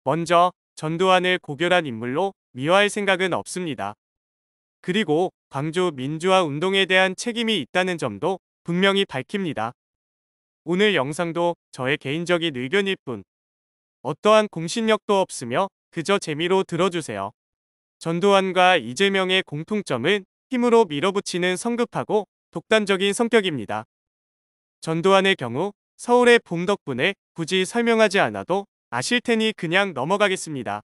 먼저 전두환을 고결한 인물로 미화할 생각은 없습니다. 그리고 광주 민주화 운동에 대한 책임이 있다는 점도 분명히 밝힙니다. 오늘 영상도 저의 개인적인 의견일 뿐 어떠한 공신력도 없으며 그저 재미로 들어주세요. 전두환과 이재명의 공통점은 힘으로 밀어붙이는 성급하고 독단적인 성격입니다. 전두환의 경우 서울의 봄 덕분에 굳이 설명하지 않아도 아실 테니 그냥 넘어가겠습니다.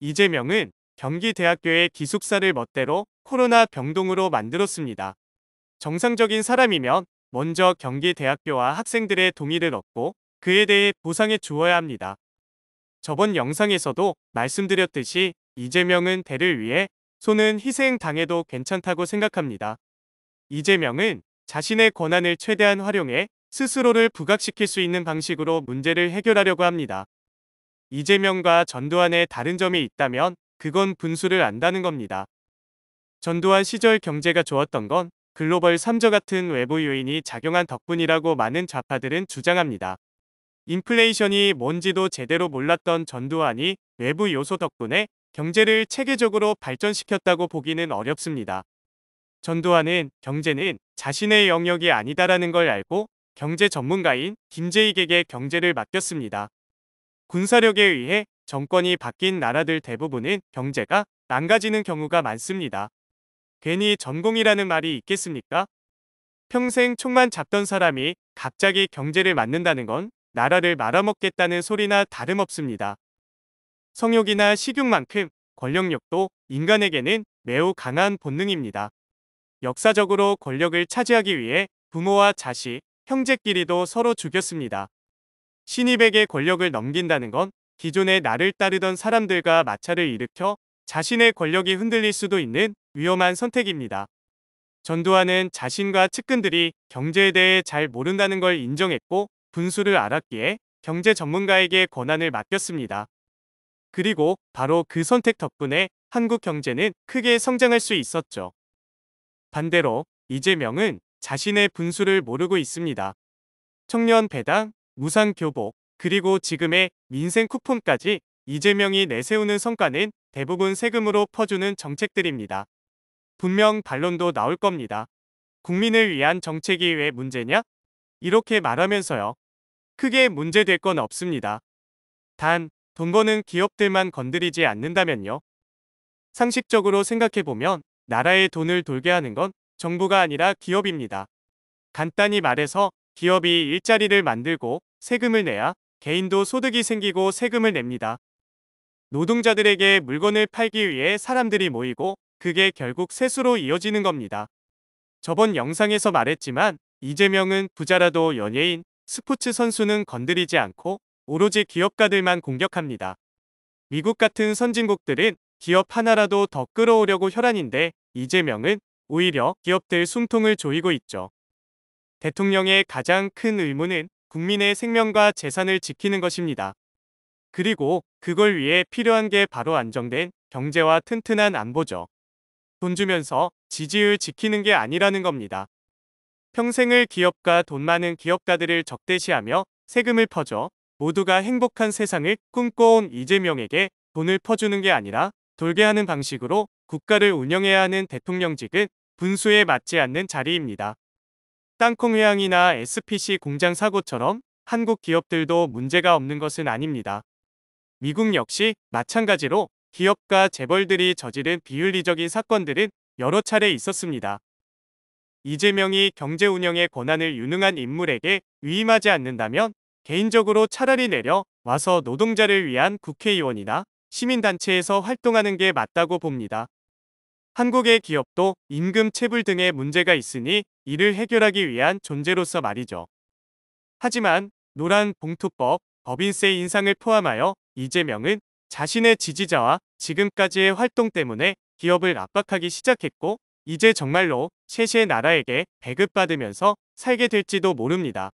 이재명은 경기대학교의 기숙사를 멋대로 코로나 병동으로 만들었습니다. 정상적인 사람이면 먼저 경기대학교와 학생들의 동의를 얻고 그에 대해 보상해 주어야 합니다. 저번 영상에서도 말씀드렸듯이 이재명은 대를 위해 손은 희생당해도 괜찮다고 생각합니다. 이재명은 자신의 권한을 최대한 활용해 스스로를 부각시킬 수 있는 방식으로 문제를 해결하려고 합니다. 이재명과 전두환의 다른 점이 있다면 그건 분수를 안다는 겁니다. 전두환 시절 경제가 좋았던 건 글로벌 3저 같은 외부 요인이 작용한 덕분이라고 많은 좌파들은 주장합니다. 인플레이션이 뭔지도 제대로 몰랐던 전두환이 외부 요소 덕분에 경제를 체계적으로 발전시켰다고 보기는 어렵습니다. 전두환은 경제는 자신의 영역이 아니다라는 걸 알고 경제 전문가인 김재익에게 경제를 맡겼습니다. 군사력에 의해 정권이 바뀐 나라들 대부분은 경제가 망가지는 경우가 많습니다. 괜히 전공이라는 말이 있겠습니까? 평생 총만 잡던 사람이 갑자기 경제를 맡는다는 건 나라를 말아먹겠다는 소리나 다름없습니다. 성욕이나 식욕만큼 권력욕도 인간에게는 매우 강한 본능입니다. 역사적으로 권력을 차지하기 위해 부모와 자식, 형제끼리도 서로 죽였습니다. 신입에게 권력을 넘긴다는 건 기존에 나를 따르던 사람들과 마찰을 일으켜 자신의 권력이 흔들릴 수도 있는 위험한 선택입니다. 전두환은 자신과 측근들이 경제에 대해 잘 모른다는 걸 인정했고 분수를 알았기에 경제 전문가에게 권한을 맡겼습니다. 그리고 바로 그 선택 덕분에 한국 경제는 크게 성장할 수 있었죠. 반대로 이재명은 자신의 분수를 모르고 있습니다. 청년 배당, 무상 교복, 그리고 지금의 민생 쿠폰까지 이재명이 내세우는 성과는 대부분 세금으로 퍼주는 정책들입니다. 분명 반론도 나올 겁니다. 국민을 위한 정책이 왜 문제냐? 이렇게 말하면서요. 크게 문제될 건 없습니다. 단, 돈 버는 기업들만 건드리지 않는다면요. 상식적으로 생각해보면 나라의 돈을 돌게 하는 건 정부가 아니라 기업입니다. 간단히 말해서 기업이 일자리를 만들고 세금을 내야 개인도 소득이 생기고 세금을 냅니다. 노동자들에게 물건을 팔기 위해 사람들이 모이고 그게 결국 세수로 이어지는 겁니다. 저번 영상에서 말했지만 이재명은 부자라도 연예인, 스포츠 선수는 건드리지 않고 오로지 기업가들만 공격합니다. 미국 같은 선진국들은 기업 하나라도 더 끌어오려고 혈안인데 이재명은 오히려 기업들 숨통을 조이고 있죠. 대통령의 가장 큰 의무는 국민의 생명과 재산을 지키는 것입니다. 그리고 그걸 위해 필요한 게 바로 안정된 경제와 튼튼한 안보죠. 돈 주면서 지지율 지키는 게 아니라는 겁니다. 평생을 기업가 돈 많은 기업가들을 적대시하며 세금을 퍼줘 모두가 행복한 세상을 꿈꿔온 이재명에게 돈을 퍼주는 게 아니라 돌게 하는 방식으로 국가를 운영해야 하는 대통령직은 분수에 맞지 않는 자리입니다. 땅콩 회항이나 SPC 공장 사고처럼 한국 기업들도 문제가 없는 것은 아닙니다. 미국 역시 마찬가지로 기업과 재벌들이 저지른 비윤리적인 사건들은 여러 차례 있었습니다. 이재명이 경제 운영의 권한을 유능한 인물에게 위임하지 않는다면 개인적으로 차라리 내려 와서 노동자를 위한 국회의원이나 시민단체에서 활동하는 게 맞다고 봅니다. 한국의 기업도 임금 체불 등의 문제가 있으니 이를 해결하기 위한 존재로서 말이죠. 하지만 노란 봉투법, 법인세 인상을 포함하여 이재명은 자신의 지지자와 지금까지의 활동 때문에 기업을 압박하기 시작했고 이제 정말로 셋의 나라에게 배급받으면서 살게 될지도 모릅니다.